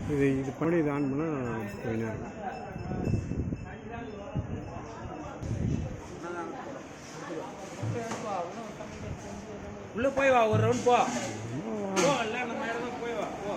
இது பண்ணி இது ஆன் பண்ணால் போயினா இருக்கும். உள்ளே போய் வா, ஒரு ரவுண்ட் போ. இல்லை நம்ம இடம் போய் வா. போ.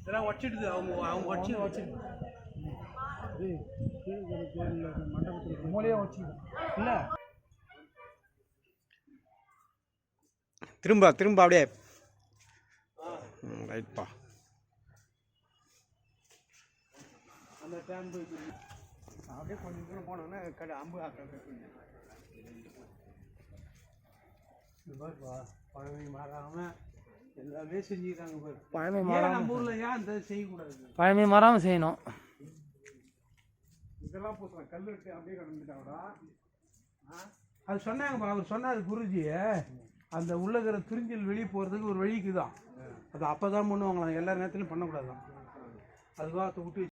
இதெல்லாம் வச்சிடுது அவங்க வச்சிடுது மண்டபத்தில் மூலையாக வச்சுது இல்லை. திரும்ப அப்படியே ரைட்ப்பா. அந்த டைம் போய் அப்படியே கொஞ்சம் தூரம் போனோன்னா கடை அம்பு பழமை மாறாமல் எல்லாமே செஞ்சுக்கிறாங்க பாரு. பழமை மாறாமல் நம்ம ஊரில் ஏன் அந்த செய்யக்கூடாது? பழமை மாறாமல் செய்யணும். இதெல்லாம் பூசலாம் கல் வெட்டு அப்படியே கிடந்துட்டாங்கடா. அது சொன்னாங்கப்பா, அவர் சொன்னார் குருஜி, அந்த உள்ளகிற துரிஞ்சல் வெளியே போகிறதுக்கு ஒரு வழிக்கு தான். அது அப்போ தான் பண்ணுவாங்களாம், எல்லா நேரத்துலையும் பண்ணக்கூடாது. அதுவாக விட்டு